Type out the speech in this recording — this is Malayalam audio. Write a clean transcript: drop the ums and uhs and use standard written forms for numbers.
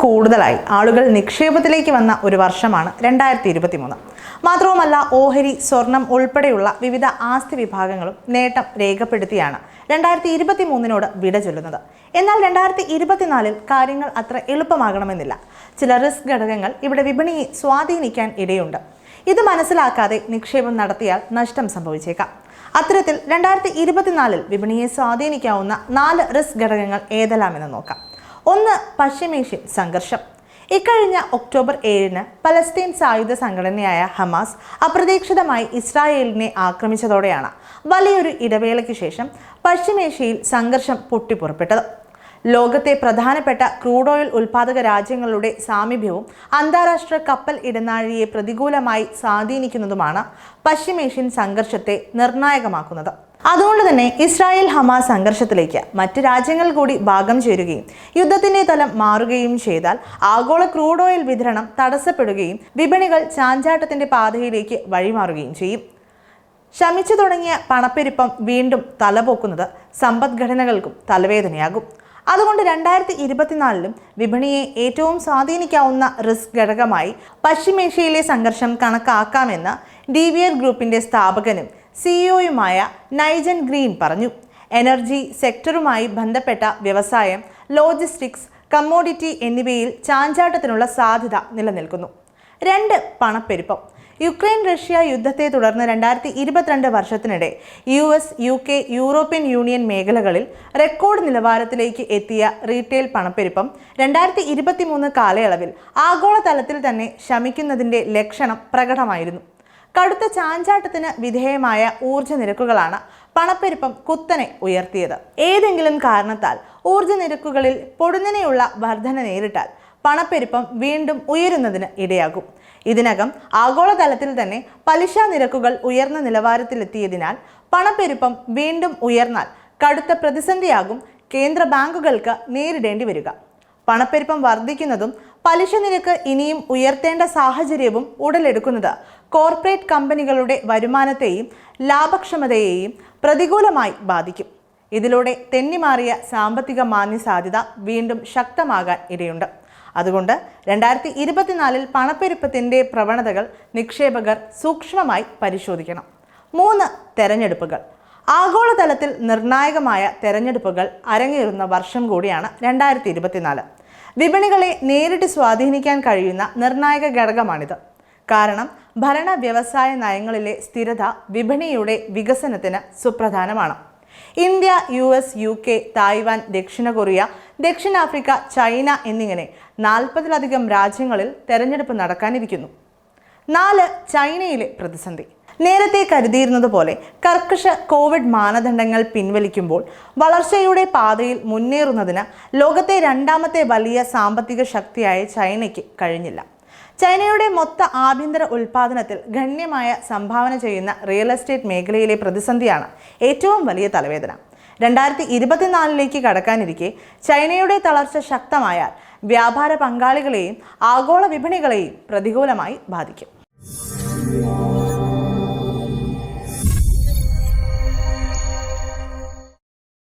കൂടുതലായി ആളുകൾ നിക്ഷേപത്തിലേക്ക് വന്ന ഒരു വർഷമാണ് 2023. മാത്രവുമല്ല, ഓഹരി, സ്വർണം ഉൾപ്പെടെയുള്ള വിവിധ ആസ്തി വിഭാഗങ്ങളും നേട്ടം രേഖപ്പെടുത്തിയാണ് 2023 വിട ചൊല്ലുന്നത്. എന്നാൽ 2024 കാര്യങ്ങൾ അത്ര എളുപ്പമാകണമെന്നില്ല. ചില റിസ്ക് ഘടകങ്ങൾ ഇവിടെ വിപണിയെ സ്വാധീനിക്കാൻ ഇടയുണ്ട്. ഇത് മനസ്സിലാക്കാതെ നിക്ഷേപം നടത്തിയാൽ നഷ്ടം സംഭവിച്ചേക്കാം. അത്തരത്തിൽ 2024 വിപണിയെ സ്വാധീനിക്കാവുന്ന 4 റിസ്ക് ഘടകങ്ങൾ ഏതെല്ലാമെന്ന് നോക്കാം. 1. പശ്ചിമേഷ്യൻ സംഘർഷം. ഇക്കഴിഞ്ഞ ഒക്ടോബർ 7-ന് പലസ്തീൻ സായുധ സംഘടനയായ ഹമാസ് അപ്രതീക്ഷിതമായി ഇസ്രായേലിനെ ആക്രമിച്ചതോടെയാണ് വലിയൊരു ഇടവേളയ്ക്ക് ശേഷം പശ്ചിമേഷ്യയിൽ സംഘർഷം പൊട്ടിപ്പുറപ്പെട്ടത്. ലോകത്തെ പ്രധാനപ്പെട്ട ക്രൂഡ് ഓയിൽ ഉൽപ്പാദക രാജ്യങ്ങളുടെ സാമീപ്യവും അന്താരാഷ്ട്ര കപ്പൽ ഇടനാഴിയെ പ്രതികൂലമായി സ്വാധീനിക്കുന്നതുമാണ് പശ്ചിമേഷ്യൻ സംഘർഷത്തെ നിർണായകമാക്കുന്നത്. അതുകൊണ്ട് തന്നെ ഇസ്രായേൽ ഹമാസ് സംഘർഷത്തിലേക്ക് മറ്റ് രാജ്യങ്ങൾ കൂടി ഭാഗം ചേരുകയും യുദ്ധത്തിന്റെ തലം മാറുകയും ചെയ്താൽ ആഗോള ക്രൂഡ് ഓയിൽ വിതരണം തടസ്സപ്പെടുകയും വിപണികൾ ചാഞ്ചാട്ടത്തിന്റെ പാതയിലേക്ക് വഴിമാറുകയും ചെയ്യും. ശമിച്ചു തുടങ്ങിയ പണപ്പെരുപ്പം വീണ്ടും തലപൊക്കുന്നത് സമ്പദ്ഘടനകൾക്കും തലവേദനയാകും. അതുകൊണ്ട് 2024 വിപണിയെ ഏറ്റവും സ്വാധീനിക്കാവുന്ന റിസ്ക് ഘടകമായി പശ്ചിമേഷ്യയിലെ സംഘർഷം കണക്കാക്കാമെന്ന് ഡിവിയർ ഗ്രൂപ്പിന്റെ സ്ഥാപകനും സിഇഒയുമായ നൈജൻ ഗ്രീൻ പറഞ്ഞു. എനർജി സെക്ടറുമായി ബന്ധപ്പെട്ട വ്യവസായം, ലോജിസ്റ്റിക്സ്, കമ്മോഡിറ്റി എന്നിവയിൽ ചാഞ്ചാട്ടത്തിനുള്ള സാധ്യത നിലനിൽക്കുന്നു. 2. പണപ്പെരുപ്പം. യുക്രൈൻ റഷ്യ യുദ്ധത്തെ തുടർന്ന് 2022 വർഷത്തിനിടെ US, UK, യൂറോപ്യൻ യൂണിയൻ മേഖലകളിൽ റെക്കോർഡ് നിലവാരത്തിലേക്ക് എത്തിയ റീറ്റെയിൽ പണപ്പെരുപ്പം 2023 കാലയളവിൽ ആഗോളതലത്തിൽ തന്നെ ശമിക്കുന്നതിൻ്റെ ലക്ഷണം പ്രകടമായിരുന്നു. കടുത്ത ചാഞ്ചാട്ടത്തിന് വിധേയമായ ഊർജ്ജ നിരക്കുകളാണ് പണപ്പെരുപ്പം കുത്തനെ ഉയർത്തിയത്. ഏതെങ്കിലും കാരണത്താൽ ഊർജ്ജ നിരക്കുകളിൽ പൊടുന്നനെയുള്ള വർധന നേരിട്ടാൽ പണപ്പെരുപ്പം വീണ്ടും ഉയരുന്നതിന് ഇടയാകും. ഇതിനകം ആഗോളതലത്തിൽ തന്നെ പലിശ നിരക്കുകൾ ഉയർന്ന നിലവാരത്തിലെത്തിയതിനാൽ പണപ്പെരുപ്പം വീണ്ടും ഉയർന്നാൽ കടുത്ത പ്രതിസന്ധിയാകും കേന്ദ്ര ബാങ്കുകൾക്ക് നേരിടേണ്ടി വരിക. പണപ്പെരുപ്പം വർദ്ധിക്കുന്നതും പലിശ നിരക്ക് ഇനിയും ഉയർത്തേണ്ട സാഹചര്യവും ഉടലെടുക്കുന്നത് കോർപ്പറേറ്റ് കമ്പനികളുടെ വരുമാനത്തെയും ലാഭക്ഷമതയെയും പ്രതികൂലമായി ബാധിക്കും. ഇതിലൂടെ തെന്നിമാറിയ സാമ്പത്തിക മാന്ദ്യസാധ്യത വീണ്ടും ശക്തമാകാൻ ഇടയുണ്ട്. അതുകൊണ്ട് 2024 പണപ്പെരുപ്പത്തിൻ്റെ പ്രവണതകൾ നിക്ഷേപകർ സൂക്ഷ്മമായി പരിശോധിക്കണം. 3. തെരഞ്ഞെടുപ്പുകൾ. ആഗോളതലത്തിൽ നിർണായകമായ തെരഞ്ഞെടുപ്പുകൾ അരങ്ങേറുന്ന വർഷം കൂടിയാണ് 2024. വിപണികളെ നേരിട്ട് സ്വാധീനിക്കാൻ കഴിയുന്ന നിർണായക ഘടകമാണിത്. കാരണം ഭരണ വ്യവസായ നയങ്ങളിലെ സ്ഥിരത വിപണിയുടെ വികസനത്തിന് സുപ്രധാനമാണ്. ഇന്ത്യ, US, UK, തായ്വാൻ, ദക്ഷിണ കൊറിയ, ദക്ഷിണാഫ്രിക്ക, ചൈന എന്നിങ്ങനെ 40-ലധികം രാജ്യങ്ങളിൽ തെരഞ്ഞെടുപ്പ് നടക്കാനിരിക്കുന്നു. 4. ചൈനയിലെ പ്രതിസന്ധി. നേരത്തെ കരുതിയിരുന്നത് പോലെ കർക്കശ കോവിഡ് മാനദണ്ഡങ്ങൾ പിൻവലിക്കുമ്പോൾ വളർച്ചയുടെ പാതയിൽ മുന്നേറുന്നതിന് ലോകത്തെ 2ാമത്തെ വലിയ സാമ്പത്തിക ശക്തിയായ ചൈനയ്ക്ക് കഴിഞ്ഞില്ല. ചൈനയുടെ മൊത്ത ആഭ്യന്തര ഉൽപ്പാദനത്തിൽ ഗണ്യമായ സംഭാവന ചെയ്യുന്ന റിയൽ എസ്റ്റേറ്റ് മേഖലയിലെ പ്രതിസന്ധിയാണ് ഏറ്റവും വലിയ തലവേദന. 2024 കടക്കാനിരിക്കെ ചൈനയുടെ തളർച്ച ശക്തമായാൽ വ്യാപാര പങ്കാളികളെയും ആഗോള വിപണികളെയും പ്രതികൂലമായി ബാധിക്കും.